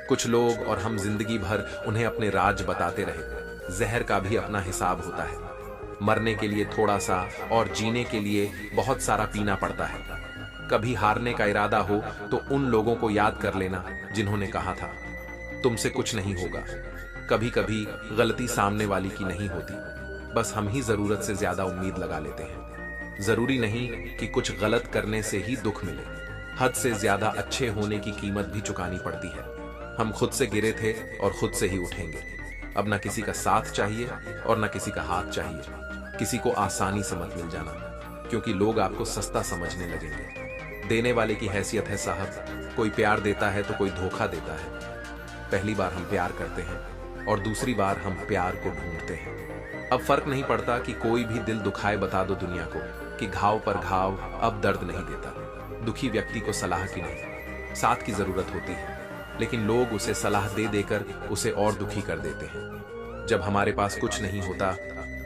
कुछ लोग और हम जिंदगी भर उन्हें अपने राज बताते रहे। जहर का भी अपना हिसाब होता है। मरने के लिए थोड़ा सा और जीने के लिए बहुत सारा पीना पड़ता है। कभी हारने का इरादा हो तो उन लोगों को याद कर लेना जिन्होंने कहा था तुमसे कुछ नहीं होगा। कभी कभी गलती सामने वाली की नहीं होती, बस हम ही जरूरत से ज्यादा उम्मीद लगा लेते हैं। जरूरी नहीं कि कुछ गलत करने से ही दुख मिले। हद से ज्यादा अच्छे होने की कीमत भी चुकानी पड़ती है। हम खुद से गिरे थे और खुद से ही उठेंगे। अब ना किसी का साथ चाहिए और ना किसी का हाथ चाहिए। किसी को आसानी से मत मिल जाना, क्योंकि लोग आपको सस्ता समझने लगेंगे। देने वाले की हैसियत है साहब। कोई प्यार देता है तो कोई धोखा देता है। पहली बार हम प्यार करते हैं और दूसरी बार हम प्यार को ढूंढते हैं। अब फर्क नहीं पड़ता कि कोई भी दिल दुखाए बता दो दुनिया को कि घाव पर घाव अब दर्द नहीं देता। दुखी व्यक्ति को सलाह की नहीं, साथ की जरूरत होती है, लेकिन लोग उसे सलाह दे देकर उसे और दुखी कर देते हैं। जब हमारे पास कुछ नहीं होता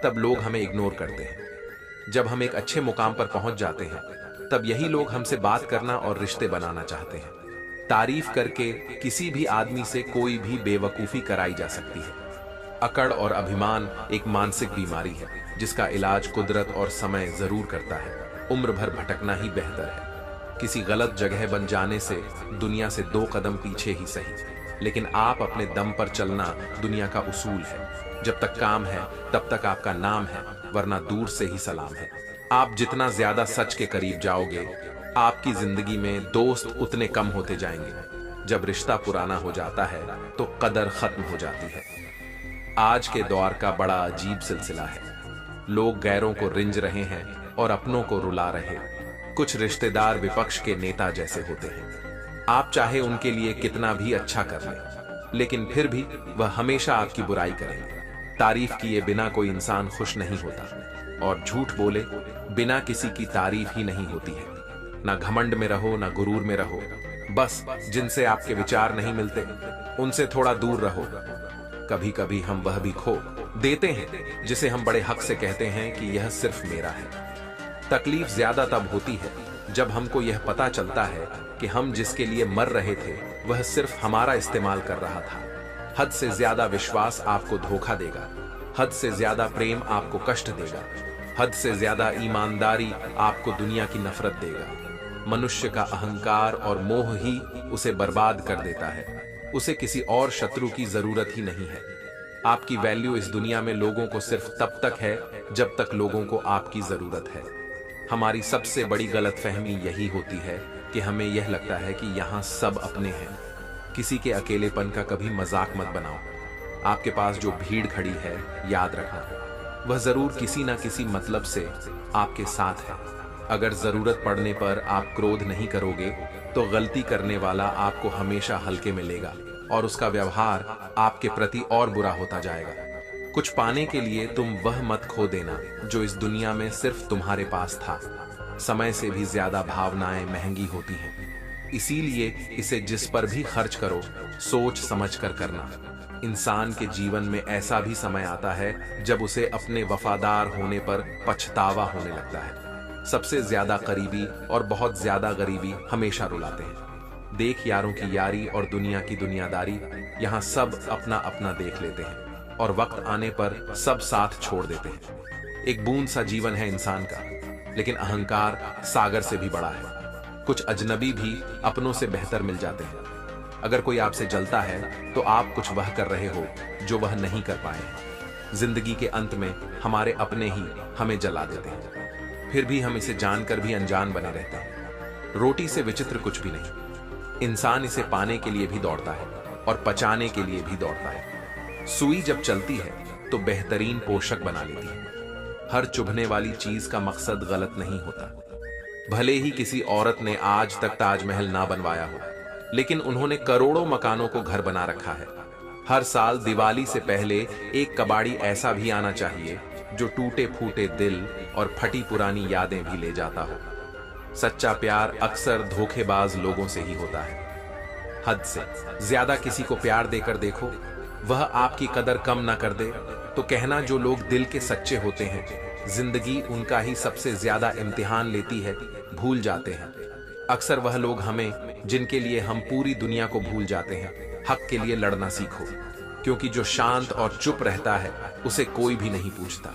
तब लोग हमें इग्नोर करते हैं। जब हम एक अच्छे मुकाम पर पहुंच जाते हैं तब यही लोग हमसे बात करना और रिश्ते बनाना चाहते हैं। तारीफ करके किसी भी आदमी से कोई भी बेवकूफी कराई जा सकती है। अकड़ और अभिमान एक मानसिक बीमारी है जिसका इलाज कुदरत और समय जरूर करता है। उम्र भर भटकना ही बेहतर है। किसी गलत जगह बन जाने से दुनिया से 2 कदम पीछे ही सही, लेकिन आप अपने दम पर चलना दुनिया का उसूल है। जब तक काम है तब तक आपका नाम है, वरना दूर से ही सलाम है। आप जितना ज्यादा सच के करीब जाओगे, आपकी जिंदगी में दोस्त उतने कम होते जाएंगे। जब रिश्ता पुराना हो जाता है तो कदर खत्म हो जाती है। आज के दौर का बड़ा अजीब सिलसिला है। लोग गैरों को रिंज रहे हैं और अपनों को रुला रहे हैं। कुछ रिश्तेदार विपक्ष के नेता जैसे होते हैं। आप चाहे उनके लिए कितना भी अच्छा कर लें, लेकिन फिर भी वह हमेशा आपकी बुराई करेंगे। तारीफ किए बिना कोई इंसान खुश नहीं होता, और झूठ बोले बिना किसी की तारीफ ही नहीं होती है। ना घमंड में रहो ना गुरूर में रहो। बस जिनसे आपके विचार नहीं मिलते उनसे थोड़ा दूर रहो। कभी कभी हम वह भी खो देते हैं जिसे हम बड़े हक से कहते हैं कि यह सिर्फ मेरा है। तकलीफ ज्यादा तब होती है जब हमको यह पता चलता है कि हम जिसके लिए मर रहे थे वह सिर्फ हमारा इस्तेमाल कर रहा था। हद से ज्यादा विश्वास आपको धोखा देगा। हद से ज्यादा प्रेम आपको कष्ट देगा। हद से ज्यादा ईमानदारी आपको दुनिया की नफरत देगा। मनुष्य का अहंकार और मोह ही उसे बर्बाद कर देता है। उसे किसी और शत्रु की जरूरत ही नहीं है। आपकी वैल्यू इस दुनिया में लोगों को सिर्फ तब तक है जब तक लोगों को आपकी जरूरत है। हमारी सबसे बड़ी गलतफहमी यही होती है कि हमें यह लगता है कि यहाँ सब अपने हैं। किसी के अकेलेपन का कभी मजाक मत बनाओ। आपके पास जो भीड़ खड़ी है, याद रखना वह जरूर किसी ना किसी मतलब से आपके साथ है। अगर जरूरत पड़ने पर आप क्रोध नहीं करोगे तो गलती करने वाला आपको हमेशा हल्के में लेगा और उसका व्यवहार आपके प्रति और बुरा होता जाएगा। कुछ पाने के लिए तुम वह मत खो देना जो इस दुनिया में सिर्फ तुम्हारे पास था। समय से भी ज्यादा भावनाएं महंगी होती हैं, इसीलिए इसे जिस पर भी खर्च करो सोच समझ कर करना। इंसान के जीवन में ऐसा भी समय आता है जब उसे अपने वफादार होने पर पछतावा होने लगता है। सबसे ज्यादा करीबी और बहुत ज्यादा गरीबी हमेशा रुलाते हैं। देख यारों की यारी और दुनिया की दुनियादारी, यहाँ सब अपना अपना देख लेते हैं और वक्त आने पर सब साथ छोड़ देते हैं। एक बूंद सा जीवन है इंसान का, लेकिन अहंकार सागर से भी बड़ा है। कुछ अजनबी भी अपनों से बेहतर मिल जाते हैं। अगर कोई आपसे जलता है तो आप कुछ वह कर रहे हो जो वह नहीं कर पाए हैं। जिंदगी के अंत में हमारे अपने ही हमें जला देते हैं, फिर भी हम इसे जानकर भी अनजान बने रहते हैं। रोटी से विचित्र कुछ भी नहीं। इंसान इसे पाने के लिए भी दौड़ता है और पचाने के लिए भी दौड़ता है। सुई जब चलती है तो बेहतरीन पोषक बना लेती है। हर चुभने वाली चीज का मकसद गलत नहीं होता। भले ही किसी औरत ने आज तक ताजमहल ना बनवाया हो, लेकिन उन्होंने करोड़ों मकानों को घर बना रखा है। हर साल दिवाली से पहले एक कबाड़ी ऐसा भी आना चाहिए जो टूटे फूटे दिल और फटी पुरानी यादें भी ले जाता हो। सच्चा प्यार अक्सर धोखेबाज लोगों से ही होता है। हद से ज्यादा किसी को प्यार देकर देखो, वह आपकी कदर कम ना कर दे तो कहना जो लोग दिल के सच्चे होते हैं जिंदगी उनका ही सबसे ज्यादा इम्तिहान लेती है, भूल जाते हैं। अक्सर वह लोग हमें जिनके लिए हम पूरी दुनिया को भूल जाते हैं, हक के लिए लड़ना सीखो, क्योंकि जो शांत और चुप रहता है उसे कोई भी नहीं पूछता।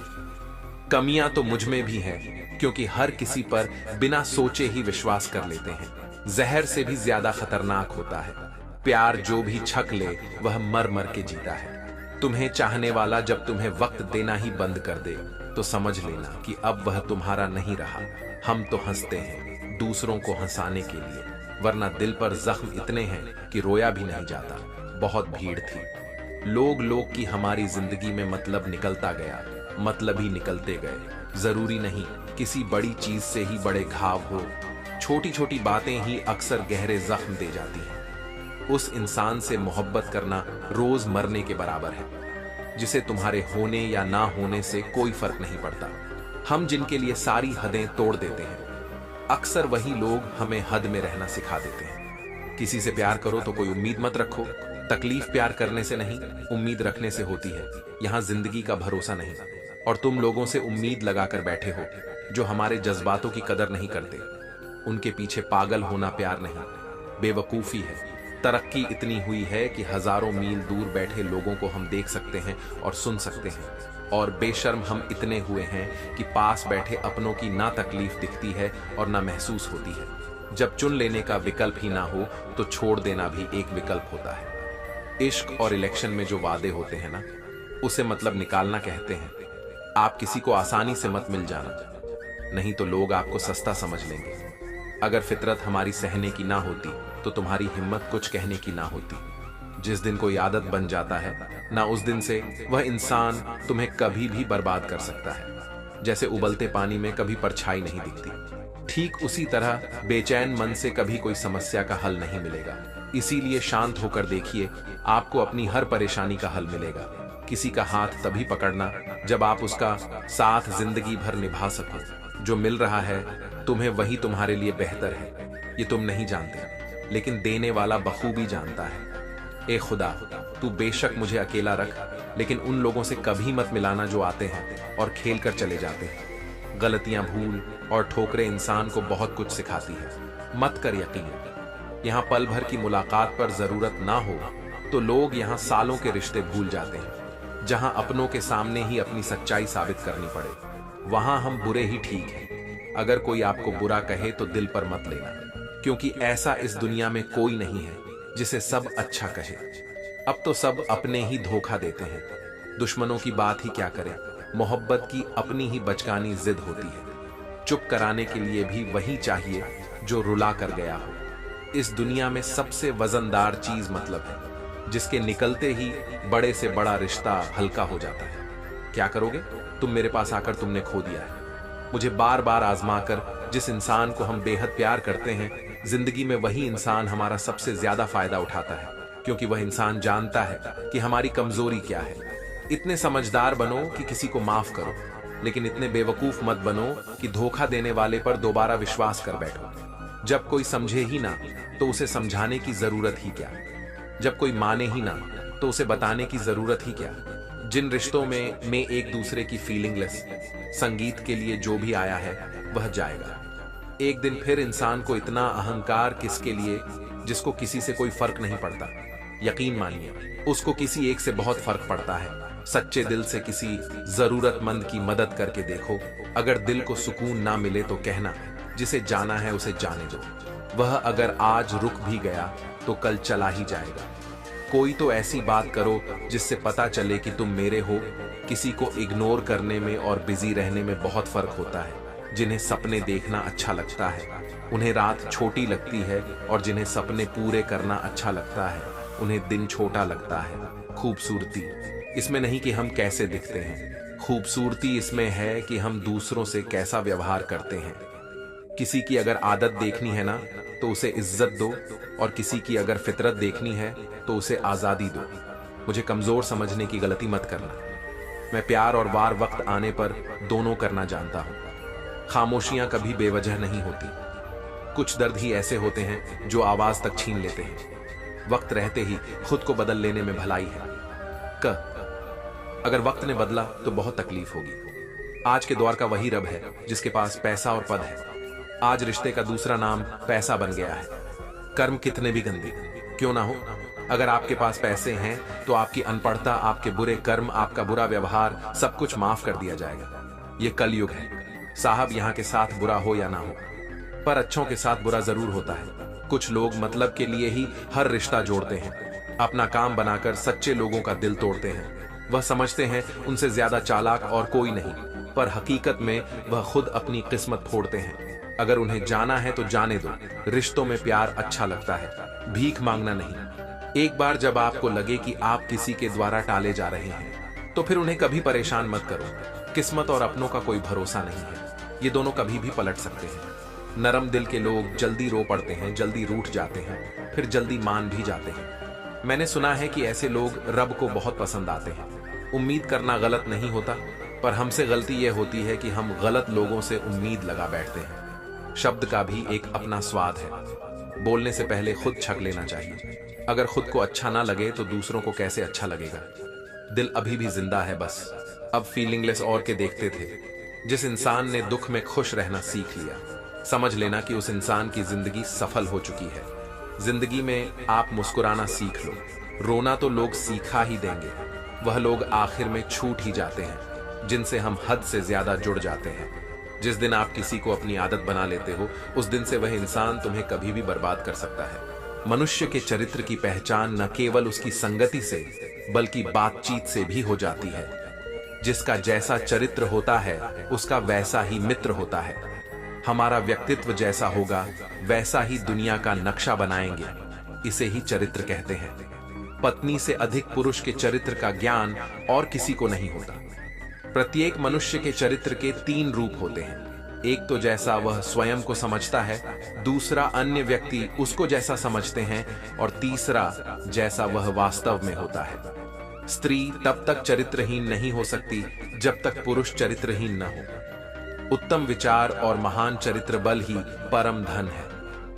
कमियां तो मुझ में भी हैं, क्योंकि हर किसी पर बिना सोचे ही विश्वास कर लेते हैं। जहर से भी ज्यादा खतरनाक होता है प्यार, जो भी छक ले वह मर मर के जीता है। तुम्हें चाहने वाला जब तुम्हें वक्त देना ही बंद कर दे तो समझ लेना कि अब वह तुम्हारा नहीं रहा। हम तो हंसते हैं दूसरों को हंसाने के लिए, वरना दिल पर जख्म इतने हैं कि रोया भी नहीं जाता। बहुत भीड़ थी, लोग की हमारी जिंदगी में मतलब निकलता गया, मतलब ही निकलते गए। जरूरी नहीं किसी बड़ी चीज से ही बड़े घाव हो, छोटी छोटी बातें ही अक्सर गहरे जख्म दे जाती हैं। उस इंसान से मोहब्बत करना रोज मरने के बराबर है, जिसे तुम्हारे होने या ना होने से कोई फर्क नहीं पड़ता। हम जिनके लिए सारी हदें तोड़ देते हैं, अक्सर वही लोग हमें हद में रहना सिखा देते हैं। किसी से प्यार करो तो कोई उम्मीद मत रखो, तकलीफ प्यार करने से नहीं उम्मीद रखने से होती है। यहाँ जिंदगी का भरोसा नहीं, और तुम लोगों से उम्मीद लगाकर बैठे हो जो हमारे जज्बातों की कदर नहीं करते। उनके पीछे पागल होना प्यार नहीं, बेवकूफी है। तरक्की इतनी हुई है कि हजारों मील दूर बैठे लोगों को हम देख सकते हैं और सुन सकते हैं, और बेशर्म हम इतने हुए हैं कि पास बैठे अपनों की ना तकलीफ दिखती है और ना महसूस होती है। जब चुन लेने का विकल्प ही ना हो तो छोड़ देना भी एक विकल्प होता है। इश्क और इलेक्शन में जो वादे होते हैं ना, उसे मतलब निकालना कहते हैं। आप किसी को आसानी से मत मिल जाना, नहीं तो लोग आपको सस्ता समझ लेंगे। अगर फितरत हमारी सहने की ना होती तो तुम्हारी हिम्मत कुछ कहने की ना होती। जिस दिन कोई आदत बन जाता है ना, उस दिन से वह इंसान तुम्हें कभी भी बर्बाद कर सकता है। जैसे उबलते पानी में कभी परछाई नहीं दिखती, ठीक उसी तरह बेचैन मन से कभी कोई समस्या का हल नहीं मिलेगा। इसीलिए शांत होकर देखिए, आपको अपनी हर परेशानी का हल मिलेगा। किसी का हाथ तभी पकड़ना जब आप उसका साथ जिंदगी भर निभा सको। जो मिल रहा है तुम्हें वही तुम्हारे लिए बेहतर है, ये तुम नहीं जानते, लेकिन देने वाला बखूबी जानता है। ए खुदा, तू बेशक मुझे अकेला रख, लेकिन उन लोगों से कभी मत मिलाना जो आते हैं और खेल कर चले जाते हैं। गलतियां, भूल और ठोकरें इंसान को बहुत कुछ सिखाती है। मत कर यकीन, यहाँ पल भर की मुलाकात पर जरूरत ना हो तो लोग यहाँ सालों के रिश्ते भूल जाते हैं। जहाँ अपनों के सामने ही अपनी सच्चाई साबित करनी पड़े, वहां हम बुरे ही ठीक हैं। अगर कोई आपको बुरा कहे तो दिल पर मत लेना, क्योंकि ऐसा इस दुनिया में कोई नहीं है जिसे सब अच्छा कहे। अब तो सब अपने ही धोखा देते हैं। दुश्मनों की बात ही क्या करें, मोहब्बत की अपनी ही बचकानी जिद होती है। चुप कराने के लिए भी वही चाहिए जो रुला कर गया हो। इस दुनिया में सबसे वजनदार चीज मतलब है, जिसके निकलते ही बड़े से बड़ा रिश्ता हल्का हो जाता है। क्या करोगे? तुम मेरे पास आकर तुमने खो दिया है। मुझे बार बार आजमा कर जिस इंसान को हम बेहद प्यार करते हैं, जिंदगी में वही इंसान हमारा सबसे ज्यादा फायदा उठाता है, क्योंकि वह इंसान जानता है कि हमारी कमजोरी क्या है। इतने समझदार बनो कि किसी को माफ करो, लेकिन इतने बेवकूफ मत बनो कि धोखा देने वाले पर दोबारा विश्वास कर बैठो। जब कोई समझे ही ना तो उसे समझाने की जरूरत ही क्या। जब कोई माने ही ना तो उसे बताने की जरूरत ही क्या। जिन रिश्तों में एक दूसरे की फीलिंगलेस, संगीत के लिए जो भी आया है वह जाएगा। एक दिन फिर इंसान को इतना अहंकार किसके लिए, जिसको किसी से कोई फर्क नहीं पड़ता। यकीन मानिए, उसको किसी एक से बहुत फर्क पड़ता है। सच्चे दिल से किसी जरूरतमंद की मदद करके देखो। अगर दिल को सुकून ना मिले तो कहना, जिसे जाना है उसे जाने दो। वह अगर आज रुक भी गया तो कल चला ही जाएगा। कोई तो ऐसी बात करो जिससे पता चले कि तुम मेरे हो। किसी को इग्नोर करने में और बिजी रहने में बहुत फर्क होता है। जिन्हें सपने देखना अच्छा लगता है उन्हें रात छोटी लगती है, और जिन्हें सपने पूरे करना अच्छा लगता है उन्हें दिन छोटा लगता है। खूबसूरती इसमें नहीं कि हम कैसे दिखते हैं, खूबसूरती इसमें है कि हम दूसरों से कैसा व्यवहार करते हैं। किसी की अगर आदत देखनी है ना तो उसे इज्जत दो, और किसी की अगर फितरत देखनी है तो उसे आजादी दो। मुझे कमजोर समझने की गलती मत करना। मैं प्यार और वार वक्त आने पर दोनों करना जानता हूं। खामोशियां कभी बेवजह नहीं होती। कुछ दर्द ही ऐसे होते हैं जो आवाज तक छीन लेते हैं। वक्त रहते ही खुद को बदल लेने में भलाई है। अगर वक्त ने बदला तो बहुत तकलीफ होगी। आज के दौर का वही रब है जिसके पास पैसा और पद है, आज रिश्ते का दूसरा नाम पैसा बन गया है। कर्म कितने भी गंदे क्यों ना हो, अगर आपके पास पैसे हैं तो आपकी अनपढ़ता, आपके बुरे कर्म, आपका बुरा व्यवहार, सब कुछ माफ कर दिया जाएगा। ये कलयुग है साहब, यहाँ के साथ बुरा हो या ना हो, पर अच्छों के साथ बुरा जरूर होता है। कुछ लोग मतलब के लिए ही हर रिश्ता जोड़ते हैं, अपना काम बनाकर सच्चे लोगों का दिल तोड़ते हैं। वह समझते हैं उनसे ज्यादा चालाक और कोई नहीं, पर हकीकत में वह खुद अपनी किस्मत फोड़ते हैं। अगर उन्हें जाना है तो जाने दो। रिश्तों में प्यार अच्छा लगता है, भीख मांगना नहीं। एक बार जब आपको लगे कि आप किसी के द्वारा टाले जा रहे हैं तो फिर उन्हें कभी परेशान मत करो। किस्मत और अपनों का कोई भरोसा नहीं है, ये दोनों कभी भी पलट सकते हैं। नरम दिल के लोग जल्दी रो पड़ते हैं, जल्दी रूठ जाते हैं, फिर जल्दी मान भी जाते हैं। मैंने सुना है कि ऐसे लोग रब को बहुत पसंद आते हैं। उम्मीद करना गलत नहीं होता, पर हमसे गलती यह होती है कि हम गलत लोगों से उम्मीद लगा बैठते हैं। शब्द का भी एक अपना स्वाद है, बोलने से पहले खुद छक लेना चाहिए। अगर खुद को अच्छा ना लगे तो दूसरों को कैसे अच्छा लगेगा। दिल अभी भी जिंदा है, बस अब फीलिंगलेस और के देखते थे। जिस इंसान ने दुख में खुश रहना सीख लिया, समझ लेना कि उस इंसान की जिंदगी सफल हो चुकी है। जिंदगी में आप मुस्कुराना सीख लो, रोना तो लोग सीखा ही देंगे। वह लोग आखिर में छूट ही जाते हैं जिनसे हम हद से ज्यादा जुड़ जाते हैं। जिस दिन आप किसी को अपनी आदत बना लेते हो, उस दिन से वह इंसान तुम्हें कभी भी बर्बाद कर सकता है। मनुष्य के चरित्र की पहचान न केवल उसकी संगति से बल्कि बातचीत से भी हो जाती है। जिसका जैसा चरित्र होता है उसका वैसा ही मित्र होता है। हमारा व्यक्तित्व जैसा होगा वैसा ही दुनिया का नक्शा बनाएंगे, इसे ही चरित्र कहते हैं। पत्नी से अधिक पुरुष के चरित्र का ज्ञान और किसी को नहीं होता। प्रत्येक मनुष्य के चरित्र के 3 रूप होते हैं। एक तो जैसा वह स्वयं को समझता है, दूसरा अन्य व्यक्ति उसको जैसा समझते हैं, और तीसरा जैसा वह वास्तव में होता है। स्त्री तब तक चरित्रहीन नहीं हो सकती जब तक पुरुष चरित्रहीन न हो। उत्तम विचार और महान चरित्र बल ही परम धन है।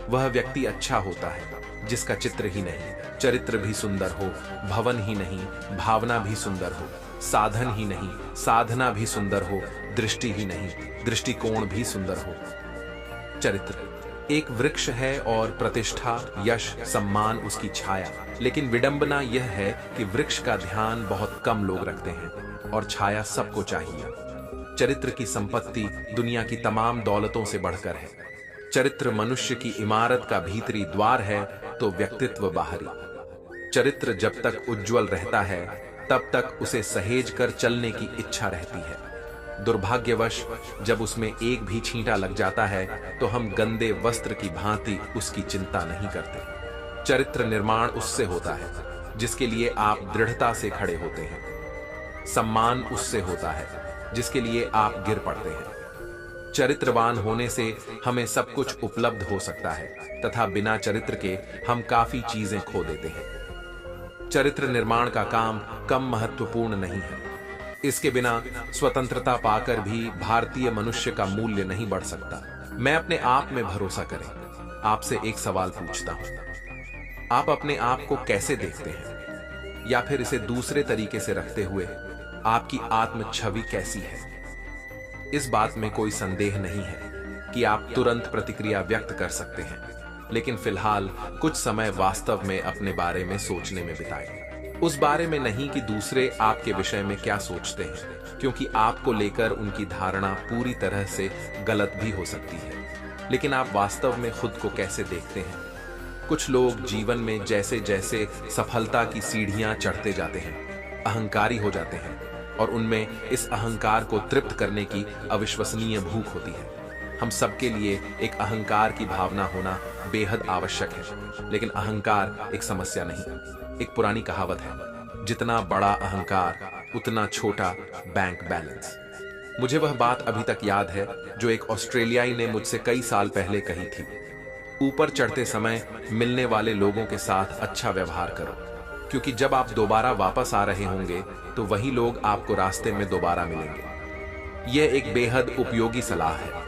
वह व्यक्ति अच्छा होता है जिसका चित्र ही नहीं, चरित्र भी सुंदर हो, भवन ही नहीं भावना भी सुंदर हो, साधन ही नहीं साधना भी सुंदर हो, दृष्टि ही नहीं दृष्टिकोण भी सुंदर हो। चरित्र एक वृक्ष है और प्रतिष्ठा, यश, सम्मान उसकी छाया। लेकिन विडंबना यह है कि वृक्ष का ध्यान बहुत कम लोग रखते हैं और छाया सबको चाहिए। चरित्र की संपत्ति दुनिया की तमाम दौलतों से बढ़कर है। चरित्र मनुष्य की इमारत का भीतरी द्वार है तो व्यक्तित्व बाहरी। चरित्र जब तक उज्जवल रहता है तब तक उसे सहेज कर चलने की इच्छा रहती है। दुर्भाग्यवश जब उसमें एक भी छींटा लग जाता है तो हम गंदे वस्त्र की भांति उसकी चिंता नहीं करते। चरित्र निर्माण उससे होता है जिसके लिए आप दृढ़ता से खड़े होते हैं। सम्मान उससे होता है जिसके लिए आप गिर पड़ते हैं। चरित्रवान होने से हमें सब कुछ उपलब्ध हो सकता है तथा बिना चरित्र के हम काफी चीजें खो देते हैं। चरित्र निर्माण का काम कम महत्वपूर्ण नहीं है। इसके बिना स्वतंत्रता पाकर भी भारतीय मनुष्य का मूल्य नहीं बढ़ सकता। मैं अपने आप में भरोसा करें। आपसे एक सवाल पूछता हूं, आप अपने आप को कैसे देखते हैं? या फिर इसे दूसरे तरीके से रखते हुए आपकी आत्म छवि कैसी है? इस बात में कोई संदेह नहीं है कि आप तुरंत प्रतिक्रिया व्यक्त कर सकते हैं, लेकिन फिलहाल कुछ समय वास्तव में अपने बारे में सोचने में बिताएं। उस बारे में नहीं कि दूसरे आपके विषय में क्या सोचते हैं, क्योंकि आपको लेकर उनकी धारणा पूरी तरह से गलत भी हो सकती है। लेकिन आप वास्तव में खुद को कैसे देखते हैं? कुछ लोग जीवन में जैसे जैसे सफलता की सीढ़ियां चढ़ते जाते हैं, अहंकारी हो जाते हैं और उनमें इस अहंकार को तृप्त करने की अविश्वसनीय भूख होती है। हम सबके लिए एक अहंकार की भावना होना बेहद आवश्यक है, लेकिन अहंकार एक समस्या नहीं। एक पुरानी कहावत है, जितना बड़ा अहंकार उतना छोटा बैंक बैलेंस। मुझे वह बात अभी तक याद है जो एक ऑस्ट्रेलियाई ने मुझसे कई साल पहले कही थी। ऊपर चढ़ते समय मिलने वाले लोगों के साथ अच्छा व्यवहार करो, क्योंकि जब आप दोबारा वापस आ रहे होंगे तो वही लोग आपको रास्ते में दोबारा मिलेंगे। यह एक बेहद उपयोगी सलाह है।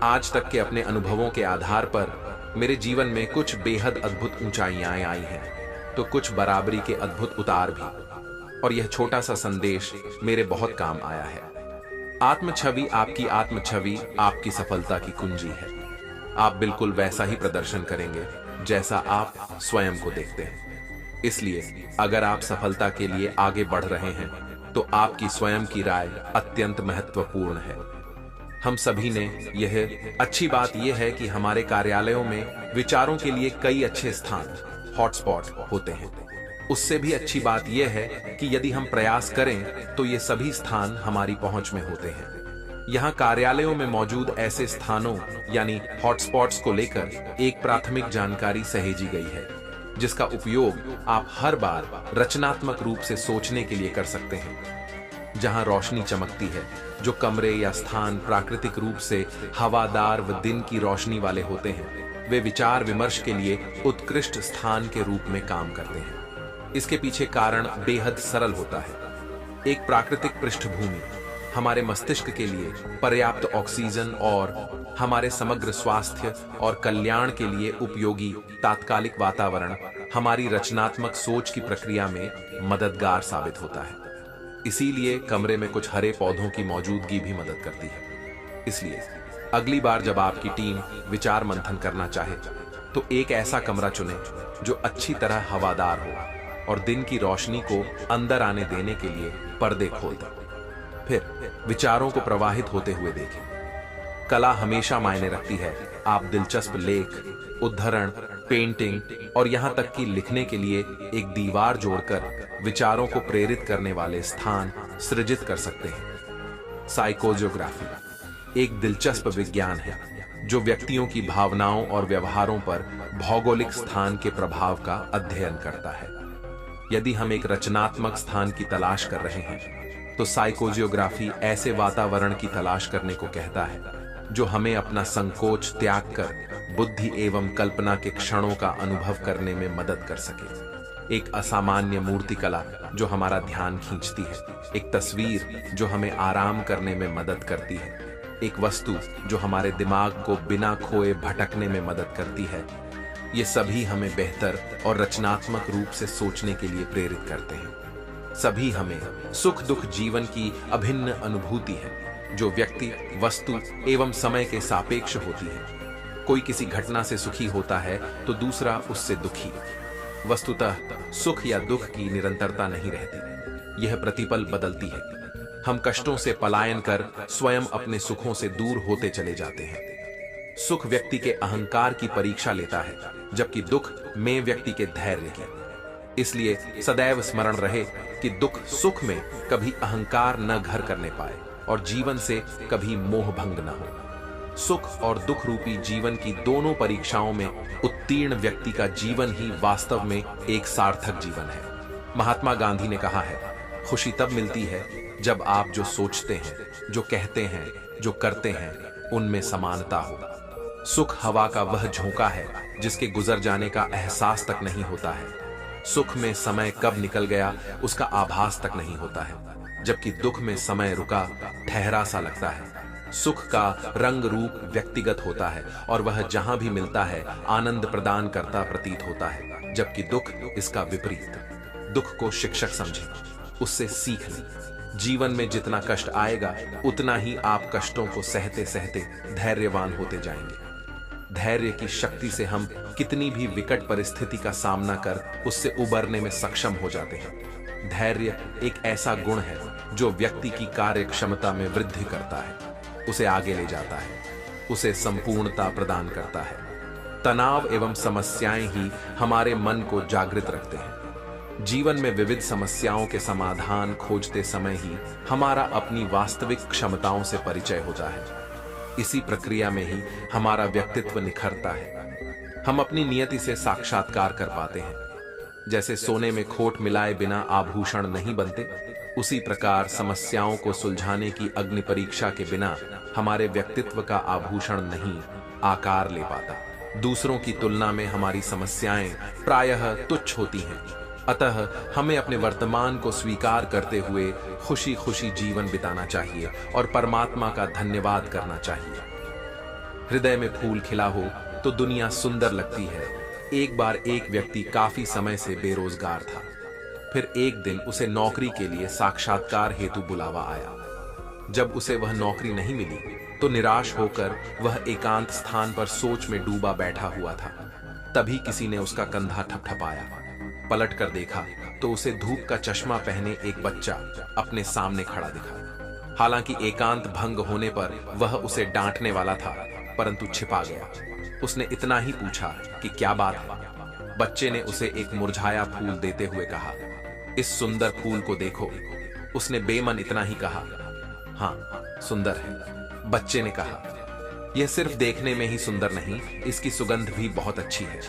आज तक के अपने अनुभवों के आधार पर मेरे जीवन में कुछ बेहद अद्भुत ऊंचाइयां आई हैं, तो कुछ बराबरी के अद्भुत उतार भी, और यह छोटा सा संदेश मेरे बहुत काम आया है। आत्म छवि आपकी सफलता की कुंजी है। आप बिल्कुल वैसा ही प्रदर्शन करेंगे जैसा आप स्वयं को देखते हैं। इसलिए अगर आप सफलता के लिए आगे बढ़ रहे हैं तो आपकी स्वयं की राय अत्यंत महत्वपूर्ण है। हम सभी ने यह अच्छी बात यह है कि हमारे कार्यालयों में विचारों के लिए कई अच्छे स्थान हॉटस्पॉट होते हैं। उससे भी अच्छी बात यह है कि यदि हम प्रयास करें तो ये सभी स्थान हमारी पहुंच में होते हैं। यहाँ कार्यालयों में मौजूद ऐसे स्थानों यानी हॉटस्पॉट्स को लेकर एक प्राथमिक जानकारी सहेजी गई है जिसका उपयोग आप हर बार रचनात्मक रूप से सोचने के लिए कर सकते हैं। जहां रोशनी चमकती है, जो कमरे या स्थान प्राकृतिक रूप से हवादार व दिन की रोशनी वाले होते हैं, वे विचार विमर्श के लिए उत्कृष्ट स्थान के रूप में काम करते हैं। इसके पीछे कारण बेहद सरल होता है। एक प्राकृतिक पृष्ठभूमि हमारे मस्तिष्क के लिए पर्याप्त ऑक्सीजन और हमारे समग्र स्वास्थ्य और कल्याण के लिए उपयोगी तात्कालिक वातावरण हमारी रचनात्मक सोच की प्रक्रिया में मददगार साबित होता है। इसीलिए कमरे में कुछ हरे पौधों की मौजूदगी भी मदद करती है। इसलिए अगली बार जब आपकी टीम विचार मंथन करना चाहे तो एक ऐसा कमरा चुनें जो अच्छी तरह हवादार हो और दिन की रोशनी को अंदर आने देने के लिए पर्दे खोल दे। फिर विचारों को प्रवाहित होते हुए देखें। कला हमेशा मायने रखती है। आप दिलचस्प लेख, उद्धरण, पेंटिंग और यहां तक कि लिखने के लिए एक दीवार जोड़कर विचारों को प्रेरित करने वाले स्थान सृजित कर सकते हैं। साइकोजियोग्राफी एक दिलचस्प विज्ञान है जो व्यक्तियों की भावनाओं और व्यवहारों पर भौगोलिक स्थान के प्रभाव का अध्ययन करता है। यदि हम एक रचनात्मक स्थान की तलाश कर रहे हैं तो साइकोजियोग्राफी ऐसे वातावरण की तलाश करने को कहता है जो हमें अपना संकोच त्याग कर बुद्धि एवं कल्पना के क्षणों का अनुभव करने में मदद कर सके। एक असामान्य मूर्तिकला जो हमारा ध्यान खींचती है, एक तस्वीर जो हमें आराम करने में मदद करती है, एक वस्तु जो हमारे दिमाग को बिना खोए भटकने में मदद करती है। ये सभी हमें बेहतर और रचनात्मक रूप से सोचने के लिए प्रेरित करते हैं। सभी हमें सुख दुख जीवन की अभिन्न अनुभूति है जो व्यक्ति, वस्तु एवं समय के सापेक्ष होती है। कोई किसी घटना से सुखी होता है तो दूसरा उससे दुखी। वस्तुतः सुख या दुख की निरंतरता नहीं रहती, यह प्रतिपल बदलती है। हम कष्टों से पलायन कर स्वयं अपने सुखों से दूर होते चले जाते हैं। सुख व्यक्ति के अहंकार की परीक्षा लेता है जबकि दुख में व्यक्ति के धैर्य की। इसलिए सदैव स्मरण रहे कि दुख सुख में कभी अहंकार न घर करने पाए और जीवन से कभी मोह भंग न हो। सुख और दुख रूपी जीवन की दोनों परीक्षाओं में उत्तीर्ण व्यक्ति का जीवन ही वास्तव में एक सार्थक जीवन है। महात्मा गांधी ने कहा है, खुशी तब मिलती है जब आप जो सोचते हैं, जो कहते हैं, जो करते हैं, उनमें समानता हो। सुख हवा का वह झोंका है जिसके गुजर जाने का एहसास तक नहीं होता है। सुख में समय कब निकल गया उसका आभास तक नहीं होता है, जबकि दुख में समय रुका, ठहरा सा लगता है। सुख का रंग रूप व्यक्तिगत होता है और वह जहां भी मिलता है आनंद प्रदान करता प्रतीत होता है, जबकि दुख इसका विपरीत। दुख को शिक्षक समझें, उससे सीख लें। जीवन में जितना कष्ट आएगा उतना ही आप कष्टों को सहते सहते धैर्यवान होते जाएंगे। धैर्य की शक्ति से हम कितनी भी विकट परिस्थिति का सामना कर उससे उबरने में सक्षम हो जाते हैं। धैर्य एक ऐसा गुण है जो व्यक्ति की कार्य क्षमता में वृद्धि करता है, उसे आगे ले जाता है, उसे संपूर्णता प्रदान करता है। तनाव एवं समस्याएं ही हमारे मन को जागृत रखते हैं। जीवन में विविध समस्याओं के समाधान खोजते समय ही हमारा अपनी वास्तविक क्षमताओं से परिचय होता है। इसी प्रक्रिया में ही हमारा व्यक्तित्व निखरता है। हम अपनी नियति से साक्षात्कार कर पाते हैं। जैसे सोने में खोट मिलाए बिना आभूषण नहीं बनते, उसी प्रकार समस्याओं को सुलझाने की अग्नि परीक्षा के बिना हमारे व्यक्तित्व का आभूषण नहीं आकार ले पाता। दूसरों की तुलना में हमारी समस्याएं प्रायः तुच्छ होती हैं, अतः हमें अपने वर्तमान को स्वीकार करते हुए खुशी खुशी जीवन बिताना चाहिए और परमात्मा का धन्यवाद करना चाहिए। हृदय में फूल खिला हो तो दुनिया सुंदर लगती है। एक बार एक व्यक्ति काफी समय से बेरोजगार था। फिर एक दिन उसे नौकरी के लिए साक्षात्कार हेतु बुलावा आया। जब उसे वह नौकरी नहीं मिली तो निराश होकर वह एकांत स्थान पर सोच में डूबा बैठा हुआ था। तभी किसी ने उसका कंधा ठपठपाया। पलट कर देखा तो उसे धूप का चश्मा पहने एक बच्चा अपने सामने खड़ा दिखा। हालांकि एकांत भंग होने पर वह उसे डांटने वाला था, परंतु छिपा गया। उसने इतना ही पूछा कि क्या बात है। बच्चे ने उसे एक मुरझाया फूल देते हुए कहा, इस सुंदर फूल को देखो। उसने बेमन इतना ही कहा, हाँ सुंदर है। बच्चे ने कहा, यह सिर्फ देखने में ही सुंदर नहीं, इसकी सुगंध भी बहुत अच्छी है।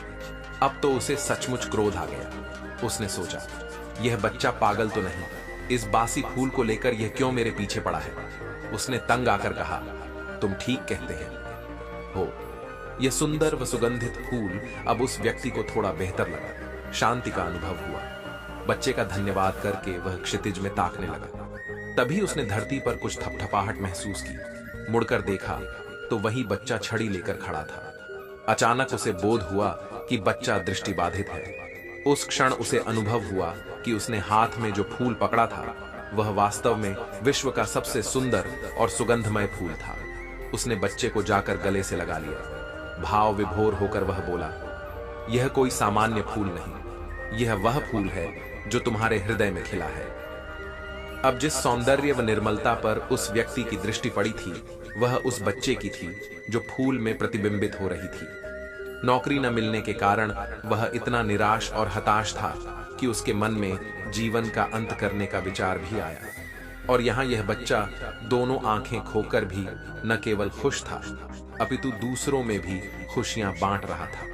अब तो उसे सचमुच क्रोध आ गया। उसने सोचा, यह बच्चा पागल तो नहीं, इस बासी फूल को लेकर यह क्यों मेरे पीछे पड़ा है। उसने तंग आकर कहा, तुम ठीक कहते हैं हो। यह सुंदर व सुगंधित फूल अब उस व्यक्ति को थोड़ा बेहतर लगा। शांति का अनुभव हुआ। बच्चे का धन्यवाद करके वह क्षितिज में ताकने लगा। तभी उसने धरती पर कुछ थपथपाहट महसूस की। मुड़कर देखा तो वही बच्चा छड़ी लेकर खड़ा था। अचानक उसे बोध हुआ कि बच्चा दृष्टिबाधित है। उस क्षण उसे अनुभव हुआ कि उसने हाथ में जो फूल पकड़ा था वह वास्तव में विश्व का सबसे सुंदर और सुगंधमय फूल था। उसने बच्चे को जाकर गले से लगा लिया। भाव विभोर होकर वह बोला, यह कोई सामान्य फूल नहीं, यह वह फूल है जो तुम्हारे हृदय में खिला है। अब जिस सौंदर्य व निर्मलता पर उस व्यक्ति की दृष्टि पड़ी थी वह उस बच्चे की थी जो फूल में प्रतिबिंबित हो रही थी। नौकरी न मिलने के कारण वह इतना निराश और हताश था कि उसके मन में जीवन का अंत करने का विचार भी आया। और यहाँ यह बच्चा दोनों आंखें खोकर भी न केवल खुश था अपितु दूसरों में भी खुशियां बांट रहा था।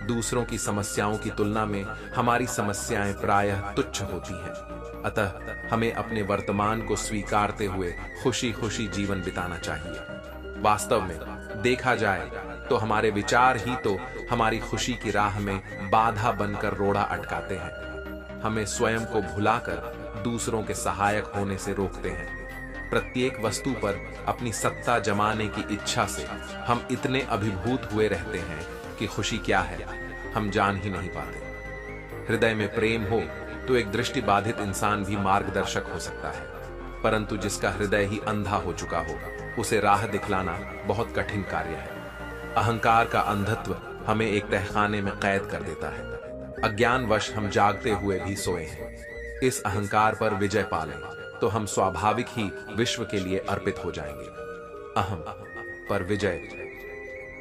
दूसरों की समस्याओं की तुलना में हमारी समस्याएं प्रायः तुच्छ होती हैं। अतः हमें अपने वर्तमान को स्वीकारते हुए खुशी खुशी जीवन बिताना चाहिए। वास्तव में देखा जाए तो हमारे विचार ही तो हमारी खुशी की राह में बाधा बनकर रोड़ा अटकाते हैं। हमें स्वयं को भुलाकर दूसरों के सहायक होने से रोकते हैं। प्रत्येक वस्तु पर अपनी सत्ता जमाने की इच्छा से हम इतने अभिभूत हुए रहते हैं कि खुशी क्या है हम जान ही नहीं पाते। हृदय में प्रेम हो तो एक दृष्टिबाधित इंसान भी मार्गदर्शक हो सकता है, परंतु जिसका हृदय ही अंधा हो चुका हो उसे राह दिखलाना बहुत कठिन कार्य है। अहंकार का अंधत्व हमें एक तहखाने में कैद कर देता है। अज्ञानवश हम जागते हुए भी सोए हैं। इस अहंकार पर विजय पा लें तो हम स्वाभाविक ही विश्व के लिए अर्पित हो जाएंगे। अहम पर विजय।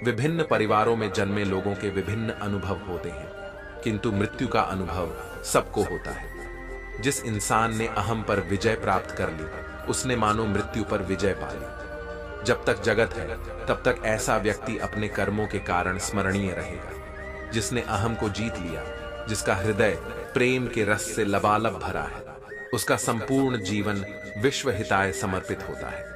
विभिन्न परिवारों में जन्मे लोगों के विभिन्न अनुभव होते हैं, किंतु मृत्यु का अनुभव सबको होता है। जिस इंसान ने अहम पर विजय प्राप्त कर ली उसने मानो मृत्यु पर विजय पा ली। जब तक जगत है तब तक ऐसा व्यक्ति अपने कर्मों के कारण स्मरणीय रहेगा। जिसने अहम को जीत लिया, जिसका हृदय प्रेम के रस से लबालब भरा है, उसका संपूर्ण जीवन विश्व हिताय समर्पित होता है।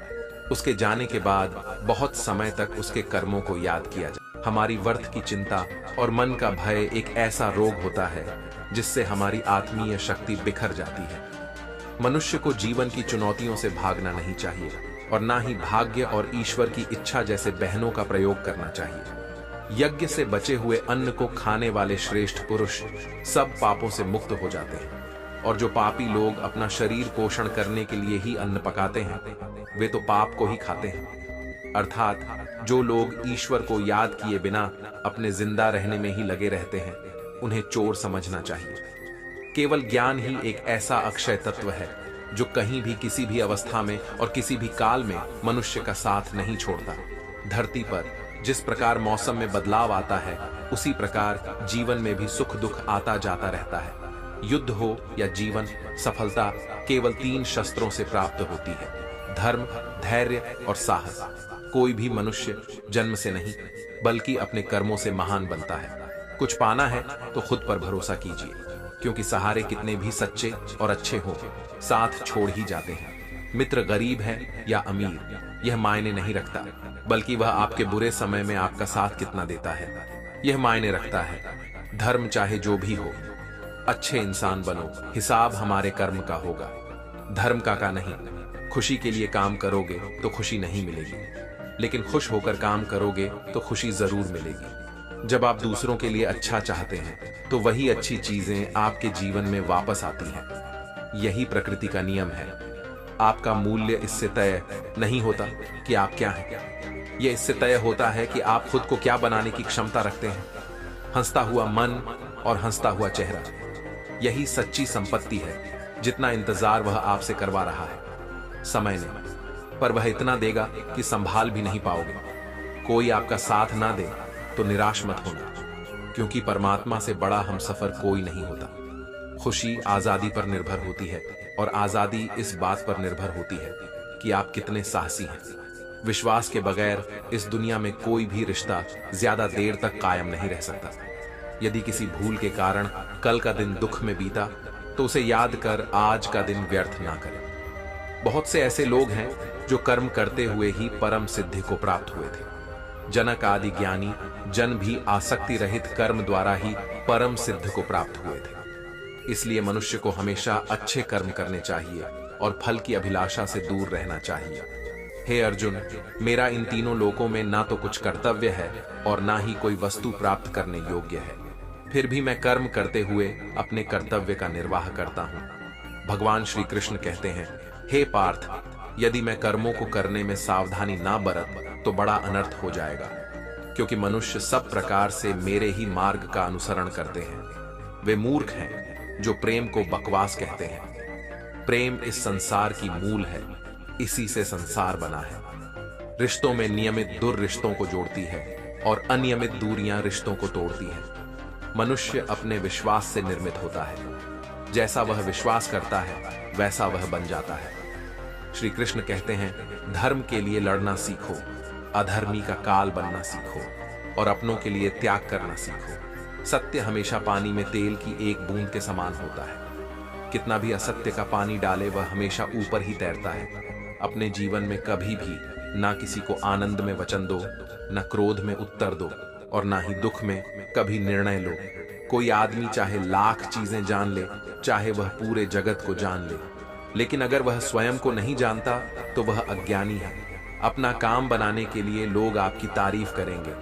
उसके जाने के बाद बहुत समय तक उसके कर्मों को याद किया जाए। हमारी वर्थ की चिंता और मन का भय एक ऐसा रोग होता है जिससे हमारी आत्मीय शक्ति बिखर जाती है। मनुष्य को जीवन की चुनौतियों से भागना नहीं चाहिए और ना ही भाग्य और ईश्वर की इच्छा जैसे बहनों का प्रयोग करना चाहिए। यज्ञ से बचे हुए अन्न को खाने वाले श्रेष्ठ पुरुष सब पापों से मुक्त हो जाते हैं, और जो पापी लोग अपना शरीर पोषण करने के लिए ही अन्न पकाते हैं वे तो पाप को ही खाते हैं। अर्थात जो लोग ईश्वर को याद किए बिना अपने जिंदा रहने में ही लगे रहते हैं उन्हें चोर समझना चाहिए। केवल ज्ञान ही एक ऐसा अक्षय तत्व है जो कहीं भी किसी भी अवस्था में और किसी भी काल में मनुष्य का साथ नहीं छोड़ता। धरती पर जिस प्रकार मौसम में बदलाव आता है उसी प्रकार जीवन में भी सुख दुख आता जाता रहता है। युद्ध हो या जीवन, सफलता केवल 3 शस्त्रों से प्राप्त होती है: धर्म, धैर्य और साहस। कोई भी मनुष्य जन्म से नहीं बल्कि अपने कर्मों से महान बनता है। कुछ पाना है तो खुद पर भरोसा कीजिए, क्योंकि सहारे कितने भी सच्चे और अच्छे हों साथ छोड़ ही जाते हैं। मित्र गरीब है या अमीर यह मायने नहीं रखता, बल्कि वह आपके बुरे समय में आपका साथ कितना देता है यह मायने रखता है। धर्म चाहे जो भी हो, अच्छे इंसान बनो, हिसाब हमारे कर्म का होगा, धर्म का नहीं। खुशी के लिए काम करोगे तो खुशी नहीं मिलेगी, लेकिन खुश होकर काम करोगे तो खुशी जरूर मिलेगी। जब आप दूसरों के लिए अच्छा चाहते हैं तो वही अच्छी चीजें आपके जीवन में वापस आती हैं। यही प्रकृति का नियम है। आपका मूल्य इससे तय नहीं होता कि आप क्या हैं। यह इससे तय होता है कि आप खुद को क्या बनाने की क्षमता रखते हैं। हंसता हुआ मन और हंसता हुआ चेहरा, यही सच्ची संपत्ति है। जितना इंतजार वह आपसे करवा रहा है समय ने, पर वह इतना देगा कि संभाल भी नहीं पाओगे। कोई आपका साथ ना दे तो निराश मत होना, क्योंकि परमात्मा से बड़ा हमसफर कोई नहीं होता। खुशी आजादी पर निर्भर होती है, और आजादी इस बात पर निर्भर होती है कि आप कितने साहसी हैं। विश्वास के बगैर इस दुनिया में कोई भी रिश्ता ज्यादा देर तक कायम नहीं रह सकता। यदि किसी भूल के कारण कल का दिन दुख में बीता, तो उसे याद कर आज का दिन व्यर्थ ना करें। बहुत से ऐसे लोग हैं जो कर्म करते हुए ही परम सिद्धि को प्राप्त हुए थे। जनक आदि ज्ञानी जन भी आसक्ति रहित कर्म द्वारा ही परम सिद्ध को प्राप्त हुए थे। इसलिए मनुष्य को हमेशा अच्छे कर्म करने चाहिए और फल की अभिलाषा से दूर रहना चाहिए। हे अर्जुन, मेरा इन तीनों लोकों में ना तो कुछ कर्तव्य है और ना ही कोई वस्तु प्राप्त करने योग्य है, फिर भी मैं कर्म करते हुए अपने कर्तव्य का निर्वाह करता हूं। भगवान श्री कृष्ण कहते हैं, हे पार्थ, यदि मैं कर्मों को करने में सावधानी ना बरत तो बड़ा अनर्थ हो जाएगा, क्योंकि मनुष्य सब प्रकार से मेरे ही मार्ग का अनुसरण करते हैं। वे मूर्ख हैं जो प्रेम को बकवास कहते हैं। प्रेम इस संसार की मूल है, इसी से संसार बना है। रिश्तों में नियमित दूर रिश्तों को जोड़ती है और अनियमित दूरियां रिश्तों को तोड़ती है। मनुष्य अपने विश्वास से निर्मित होता है। जैसा वह विश्वास करता है वैसा वह बन जाता है। श्री कृष्ण कहते हैं, धर्म के लिए लड़ना सीखो, अधर्मी का काल बनना सीखो और अपनों के लिए त्याग करना सीखो। सत्य हमेशा पानी में तेल की एक बूंद के समान होता है। कितना भी असत्य का पानी डाले वह हमेशा ऊपर ही तैरता है। अपने जीवन में कभी भी ना किसी को आनंद में वचन दो, न क्रोध में उत्तर दो और ना ही दुख में कभी निर्णय लो। कोई आदमी चाहे लाख चीजें जान ले, चाहे वह पूरे जगत को जान ले, लेकिन अगर वह स्वयं को नहीं जानता तो वह अज्ञानी है। अपना काम बनाने के लिए लोग आपकी तारीफ करेंगे,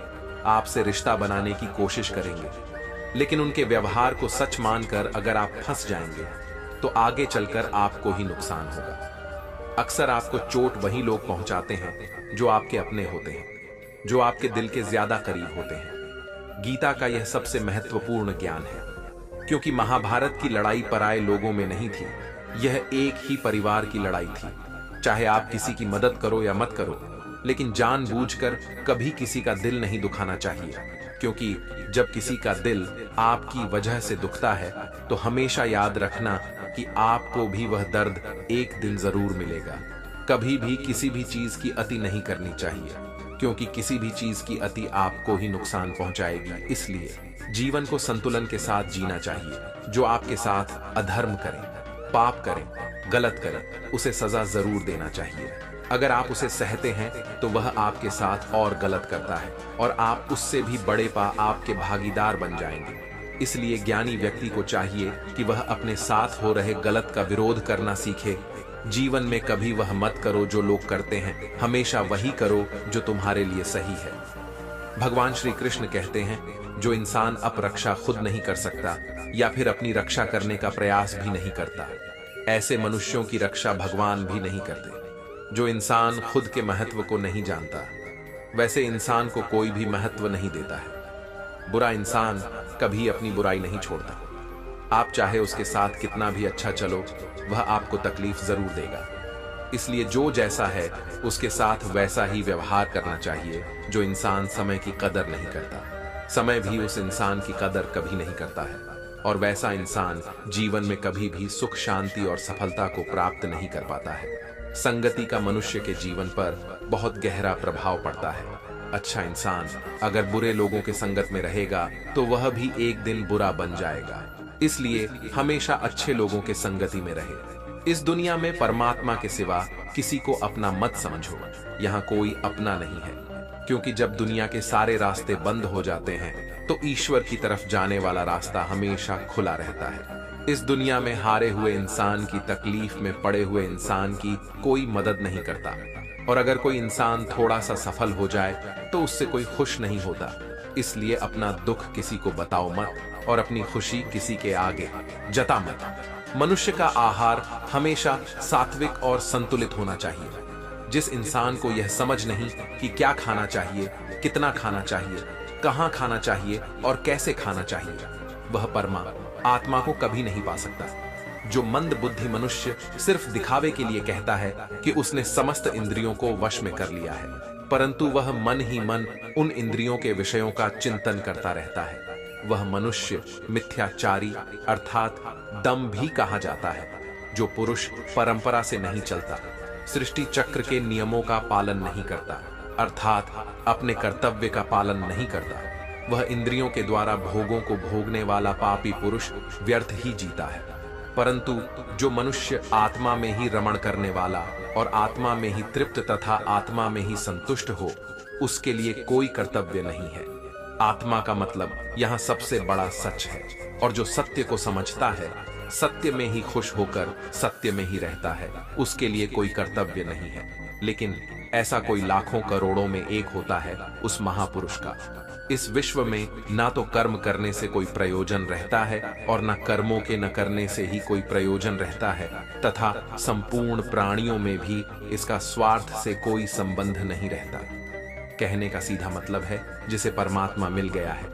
आपसे रिश्ता बनाने की कोशिश करेंगे, लेकिन उनके व्यवहार को सच मानकर अगर आप फंस जाएंगे तो आगे चलकर आपको ही नुकसान होगा। अक्सर आपको चोट वही लोग पहुंचाते हैं जो आपके अपने होते हैं, जो आपके दिल के ज्यादा करीब होते हैं। गीता का यह सबसे महत्वपूर्ण ज्ञान है, क्योंकि महाभारत की लड़ाई पराये लोगों में नहीं थी, यह एक ही परिवार की लड़ाई थी। चाहे आप किसी की मदद करो या मत करो, लेकिन जानबूझकर कभी किसी का दिल नहीं दुखाना चाहिए, क्योंकि जब किसी का दिल आपकी वजह से दुखता है तो हमेशा याद रखना कि आपको भी वह दर्द एक दिन जरूर मिलेगा। कभी भी किसी भी चीज की अति नहीं करनी चाहिए, क्योंकि किसी भी चीज की अति आपको ही नुकसान पहुंचाएगी। इसलिए जीवन को संतुलन के साथ जीना चाहिए। जो आपके साथ अधर्म करे, पाप करे, गलत करे, उसे सजा जरूर देना चाहिए। अगर आप उसे सहते हैं तो वह आपके साथ और गलत करता है और आप उससे भी बड़े आपके भागीदार बन जाएंगे। इसलिए ज्ञानी व्यक्ति को चाहिए कि वह अपने साथ हो रहे गलत का विरोध करना सीखे। जीवन में कभी वह मत करो जो लोग करते हैं, हमेशा वही करो जो तुम्हारे लिए सही है। भगवान श्री कृष्ण कहते हैं, जो इंसान अपरक्षा खुद नहीं कर सकता या फिर अपनी रक्षा करने का प्रयास भी नहीं करता, ऐसे मनुष्यों की रक्षा भगवान भी नहीं करते। जो इंसान खुद के महत्व को नहीं जानता, वैसे इंसान को कोई भी महत्व नहीं देता है। बुरा इंसान कभी अपनी बुराई नहीं छोड़ता। आप चाहे उसके साथ कितना भी अच्छा चलो, वह आपको तकलीफ जरूर देगा। इसलिए जो जैसा है उसके साथ वैसा ही व्यवहार करना चाहिए। जो इंसान समय की कदर नहीं करता, समय भी उस इंसान की कदर कभी नहीं करता है, और वैसा इंसान जीवन में कभी भी सुख, शांति और सफलता को प्राप्त नहीं कर पाता है। संगति का मनुष्य के जीवन पर बहुत गहरा प्रभाव पड़ता है। अच्छा इंसान अगर बुरे लोगों के संगत में रहेगा तो वह भी एक दिन बुरा बन जाएगा। इसलिए हमेशा अच्छे लोगों के संगति में रहे। इस दुनिया में परमात्मा के सिवा किसी को अपना मत समझो। यहाँ कोई अपना नहीं है, क्योंकि जब दुनिया के सारे रास्ते बंद हो जाते हैं तो ईश्वर की तरफ जाने वाला रास्ता हमेशा खुला रहता है। इस दुनिया में हारे हुए इंसान की, तकलीफ में पड़े हुए इंसान की कोई मदद नहीं करता, और अगर कोई इंसान थोड़ा सा सफल हो जाए तो उससे कोई खुश नहीं होता। इसलिए अपना दुख किसी को बताओ मत और अपनी खुशी किसी के आगे जता मत। मनुष्य का आहार हमेशा सात्विक और संतुलित होना चाहिए। जिस इंसान को यह समझ नहीं कि क्या खाना चाहिए, कितना खाना चाहिए, कहां खाना चाहिए और कैसे खाना चाहिए, वह आत्मा को कभी नहीं पा सकता। जो मंद बुद्धि मनुष्य सिर्फ दिखावे के लिए कहता है कि उसने समस्त इंद्रियों को वश में कर लिया है, परंतु वह मन ही मन उन इंद्रियों के विषयों का चिंतन करता रहता है, वह मनुष्य मिथ्याचारी अर्थात दम भी कहा जाता है। जो पुरुष परंपरा से नहीं चलता, सृष्टि चक्र के नियमों का पालन नहीं करता, अर्थात अपने कर्तव्य का पालन नहीं करता, वह इंद्रियों के द्वारा भोगों को भोगने वाला पापी पुरुष व्यर्थ ही जीता है। परंतु जो मनुष्य आत्मा में ही रमण करने वाला और आत्मा में ही तृप्त तथा आत्मा में ही संतुष्ट हो, उसके लिए कोई कर्तव्य नहीं है। आत्मा का मतलब यहाँ सबसे बड़ा सच है, और जो सत्य को समझता है, सत्य में ही खुश होकर सत्य में ही रहता है, उसके लिए कोई कर्तव्य नहीं है। लेकिन ऐसा कोई लाखों करोड़ों में एक होता है उस महापुरुष का। इस विश्व में ना तो कर्म करने से कोई प्रयोजन रहता है और न कर्मों के न करने से ही कोई प्रयोजन रहता है, तथा संपूर्ण प्राणियों में भी इसका स्वार्थ से कोई संबंध नहीं रहता। कहने का सीधा मतलब है, जिसे परमात्मा मिल गया है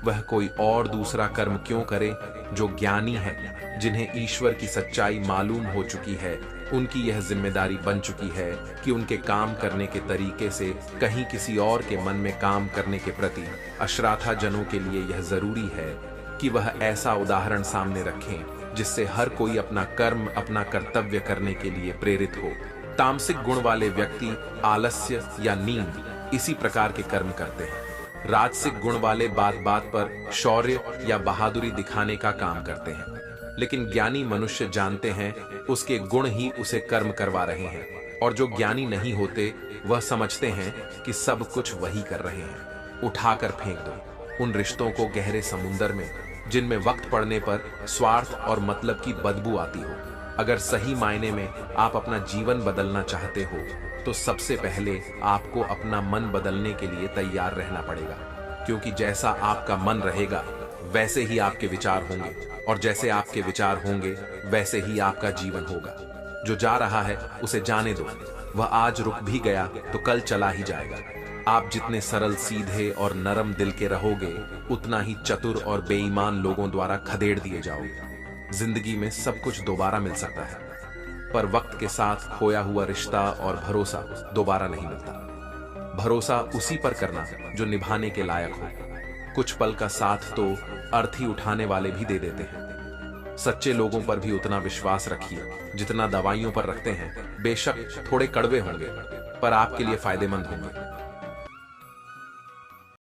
वह कोई और दूसरा कर्म क्यों करे। जो ज्ञानी है, जिन्हें ईश्वर की सच्चाई मालूम हो चुकी है, उनकी यह जिम्मेदारी बन चुकी है कि उनके काम करने के तरीके से कहीं किसी और के मन में काम करने के प्रति अश्राथा जनों के लिए यह जरूरी है कि वह ऐसा उदाहरण सामने रखें जिससे हर कोई अपना कर्म, अपना कर्तव्य करने के लिए प्रेरित हो। तामसिक गुण वाले व्यक्ति आलस्य या नींद इसी प्रकार के कर्म करते हैं। राजसिक गुण वाले बात बात पर शौर्य या बहादुरी दिखाने का काम करते हैं। लेकिन ज्ञानी मनुष्य जानते हैं उसके गुण ही उसे कर्म करवा रहे हैं, और जो ज्ञानी नहीं होते वह समझते हैं कि सब कुछ वही कर रहे हैं। उठाकर फेंक दो उन रिश्तों को गहरे समुंदर में, जिनमें वक्त पड़ने पर स्वार्थ और मतलब की बदबू आती हो। अगर सही मायने में आप अपना जीवन बदलना चाहते हो तो सबसे पहले आपको अपना मन बदलने के लिए तैयार रहना पड़ेगा, क्योंकि जैसा आपका मन रहेगा वैसे ही आपके विचार होंगे, और जैसे आपके विचार होंगे वैसे ही आपका जीवन होगा। जो जा रहा है उसे जाने दो, वह आज रुक भी गया तो कल चला ही जाएगा। आप जितने सरल, सीधे और नरम दिल के रहोगे, उतना ही चतुर और बेईमान लोगों द्वारा खदेड़ दिए जाओगे। जिंदगी में सब कुछ दोबारा मिल सकता है, पर वक्त के साथ खोया हुआ रिश्ता और भरोसा दोबारा नहीं मिलता। भरोसा उसी पर करना जो निभाने के लायक हो। कुछ पल का साथ तो अर्थी उठाने वाले भी दे देते हैं। सच्चे लोगों पर भी उतना विश्वास रखिए जितना दवाइयों पर रखते हैं। बेशक थोड़े कड़वे होंगे, पर आपके लिए फायदेमंद होंगे।